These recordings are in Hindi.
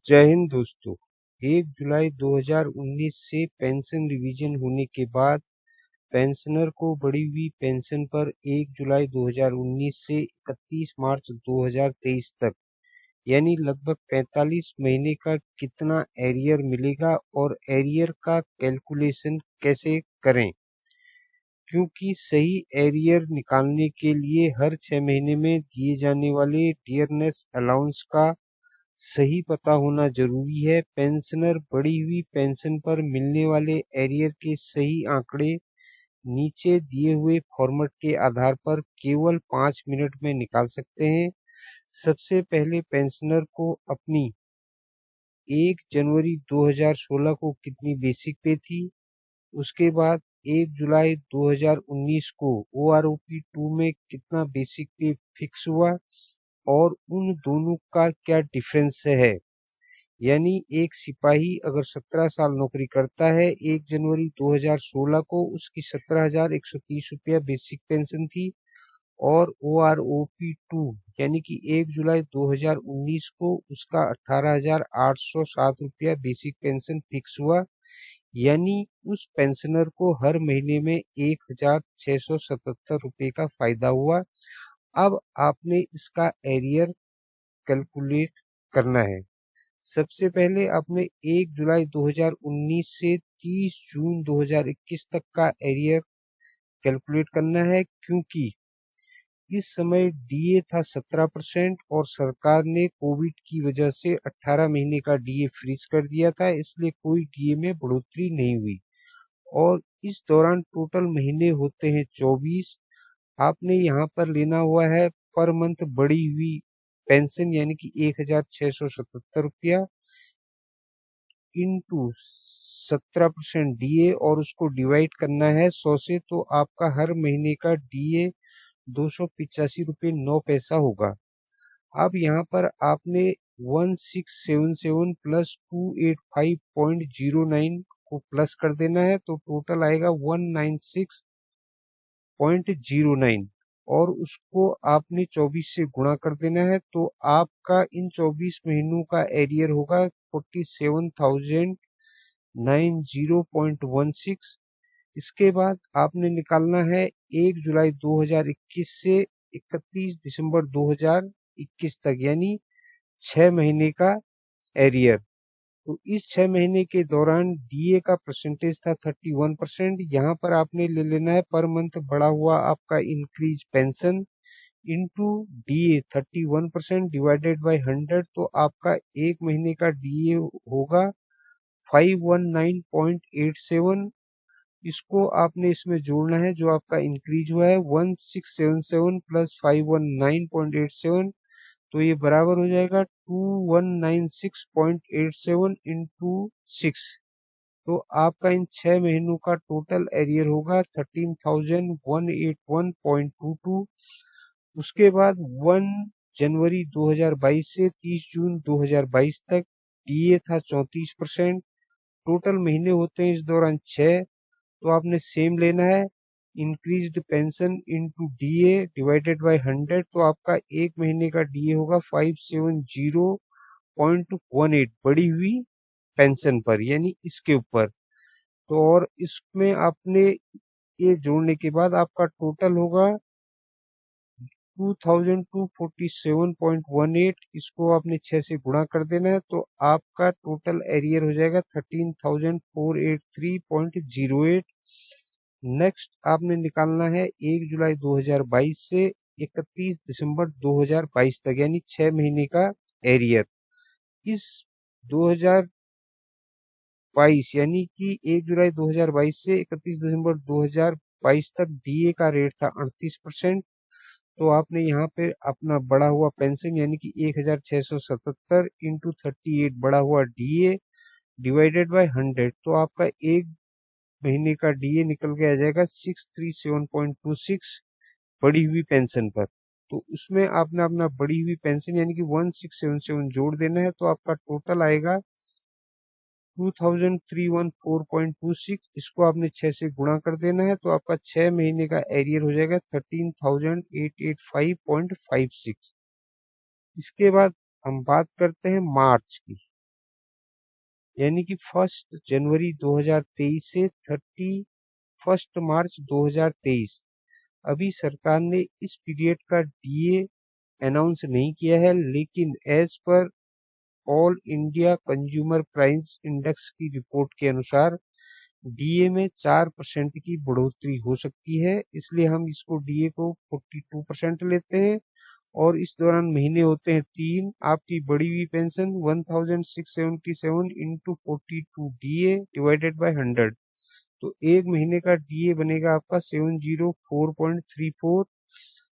जय हिंद दोस्तों। 1 जुलाई 2019 से पेंशन रिवीजन होने के बाद पेंशनर को बढ़ी हुई पेंशन पर 1 जुलाई 2019 से 31 मार्च 2023 तक यानी लगभग 45 महीने का कितना एरियर मिलेगा और एरियर का कैलकुलेशन कैसे करें, क्योंकि सही एरियर निकालने के लिए हर 6 महीने में दिए जाने वाले डियरनेस अलाउंस का सही पता होना जरूरी है। पेंशनर बढ़ी हुई पेंशन पर मिलने वाले एरियर के सही आंकड़े नीचे दिए हुए फॉर्मेट के आधार पर केवल 5 मिनट में निकाल सकते हैं। सबसे पहले पेंशनर को अपनी 1 जनवरी 2016 को कितनी बेसिक पे थी, उसके बाद 1 जुलाई 2019 को OROP 2 में कितना बेसिक पे फिक्स हुआ और उन दोनों का क्या डिफरेंस है। यानी एक सिपाही अगर 17 साल नौकरी करता है, 1 जनवरी 2016 को उसकी 17,130 रुपया बेसिक पेंशन थी और OROP 2 यानी कि 1 जुलाई 2019 को उसका 18,807 रुपया बेसिक पेंशन फिक्स हुआ। यानी उस पेंशनर को हर महीने में 1,677 रुपये का फायदा हुआ। अब आपने इसका एरियर कैलकुलेट करना है। सबसे पहले आपने 1 जुलाई 2019 से 30 जून 2021 तक का एरियर कैलकुलेट करना है, क्योंकि इस समय डीए था 17% और सरकार ने कोविड की वजह से 18 महीने का डीए फ्रीज कर दिया था, इसलिए कोई डीए में बढ़ोतरी नहीं हुई और इस दौरान टोटल महीने होते हैं 24। आपने यहाँ पर लेना हुआ है पर मंथ बढ़ी हुई पेंशन यानी कि 1,677 रुपया इंटू 17% डीए और उसको डिवाइड करना है 100 से, तो आपका हर महीने का डीए 285 रुपये 9 पैसा होगा। अब यहाँ पर आपने 1677 प्लस 285.09 को प्लस कर देना है, तो टोटल आएगा 196.09 और उसको आपने 24 से गुणा कर देना है, तो आपका इन 24 महीनों का एरियर होगा 47,090.16। इसके बाद आपने निकालना है 1 जुलाई 2021 से 31 दिसंबर 2021 तक यानी 6 महीने का एरियर। तो इस 6 महीने के दौरान डीए का परसेंटेज था 31%। यहाँ पर आपने ले लेना है पर मंथ बढ़ा हुआ आपका increase pension into DA 31% divided by 100, तो आपका एक महीने का डीए होगा 519.87। इसको आपने इसमें जोड़ना है जो आपका इंक्रीज हुआ है 1677 प्लस 519.87, तो ये बराबर हो जाएगा 2196.87 इंटू 6। तो आपका इन 6 महीनों का टोटल एरियर होगा 13,181.22। उसके बाद 1 जनवरी 2022 से 30 जून 2022 तक डीए था 34%। टोटल महीने होते हैं इस दौरान 6, तो आपने सेम लेना है increased pension into DA divided by 100, तो आपका एक महीने का डीए होगा 570.18 बढ़ी हुई पेंशन पर यानी इसके ऊपर। तो और इसमें आपने ये जोड़ने के बाद आपका टोटल होगा 2247.18। इसको आपने 6 से गुणा कर देना है, तो आपका टोटल एरियर हो जाएगा 13,483.08। नेक्स्ट आपने निकालना है 1 जुलाई 2022 से 31 दिसंबर 2022 तक यानी 6 महीने का एरियर। इस 2022 यानी कि 1 जुलाई 2022 से 31 दिसंबर 2022 तक डीए का रेट था 38%। तो आपने यहाँ पे अपना बढ़ा हुआ पेंशन यानी कि 1,677 इंटू 38 बढ़ा हुआ डीए डिवाइडेड बाय 100, तो आपका एक महीने का डीए निकल के आ जाएगा 637.26 बढ़ी हुई पेंशन पर। तो उसमें आपने अपना बढ़ी हुई पेंशन यानी कि 1677 जोड़ देना है, तो आपका टोटल आएगा 2314.26। इसको आपने 6 से गुणा कर देना है, तो आपका 6 महीने का एरियर हो जाएगा 13,885.56। इसके बाद हम बात करते हैं मार्च की। यानी कि 1 जनवरी 2023 से 31 मार्च 2023। अभी सरकार ने इस पीरियड का डीए अनाउंस नहीं किया है, लेकिन as per all India consumer price index की रिपोर्ट के अनुसार डीए में 4% की बढ़ोतरी हो सकती है, इसलिए हम इसको डीए को 42% लेते हैं। और इस दौरान महीने होते हैं 3। आपकी बढ़ी हुई pension 1677 into 42 DA divided by 100, तो एक महीने का डीए बनेगा आपका 704.34।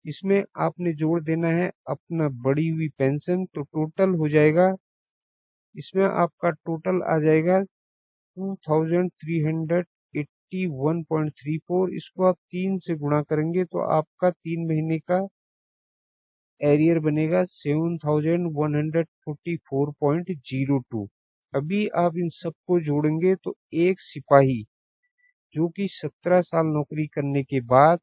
इसमें आपने जोड़ देना है अपना बढ़ी हुई पेंशन, तो टोटल हो जाएगा, इसमें आपका टोटल आ जाएगा 2381.34। इसको आप 3 से गुणा करेंगे तो आपका 3 महीने का एरियर बनेगा 7144.02। अभी आप इन सबको जोड़ेंगे तो एक सिपाही जो कि 17 साल नौकरी करने के बाद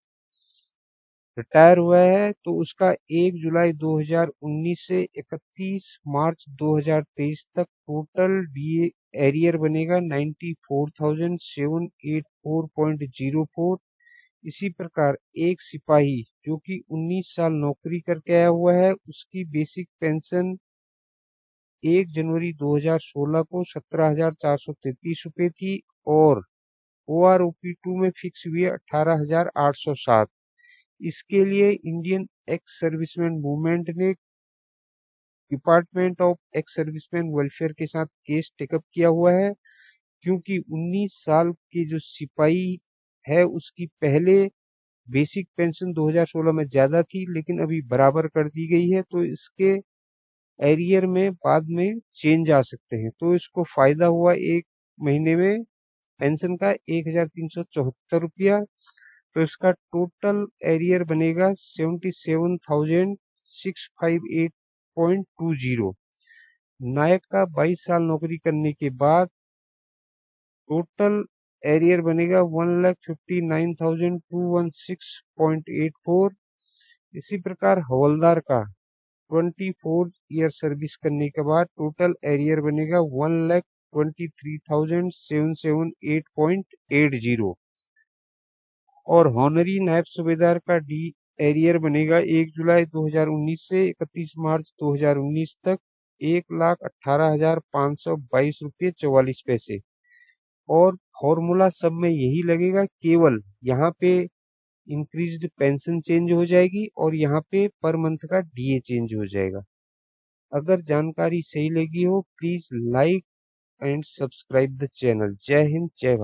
रिटायर हुआ है, तो उसका 1 जुलाई 2019 से 31 मार्च 2023 तक टोटल डीए एरियर बनेगा 94,784.04। इसी प्रकार एक सिपाही जो कि 19 साल नौकरी करके आया हुआ है, उसकी बेसिक पेंशन 1 जनवरी 2016 को 17,433 रुपये थी और OROP2 में फिक्स हुई है 18,807। इसके लिए इंडियन एक्स सर्विसमैन मूवमेंट ने department of ex serviceman welfare के साथ केस टेकअप किया हुआ है, क्योंकि 19 साल के जो सिपाही है उसकी पहले बेसिक पेंशन 2016 में ज्यादा थी, लेकिन अभी बराबर कर दी गई है, तो इसके एरियर में बाद में चेंज आ सकते हैं। तो इसको फायदा हुआ एक महीने में पेंशन का 1,374 रुपया। तो इसका टोटल एरियर बनेगा 77,658.20। नायक का 22 साल नौकरी करने के बाद टोटल एरियर बनेगा 1,59,216.84। इसी प्रकार हवलदार का 24 ईयर सर्विस करने के बाद टोटल एरियर बनेगा 1,23,778.80। और हॉनरी नायब सूबेदार का डी एरियर बनेगा 1 जुलाई 2019 से 31 मार्च 2019 तक 1,18,522.44 रुपये। और फॉर्मूला सब में यही लगेगा, केवल यहाँ पे इंक्रीज्ड पेंशन चेंज हो जाएगी और यहाँ पे पर मंथ का डीए चेंज हो जाएगा। अगर जानकारी सही लगी हो please like and subscribe the channel. जय हिंद, जय भारत।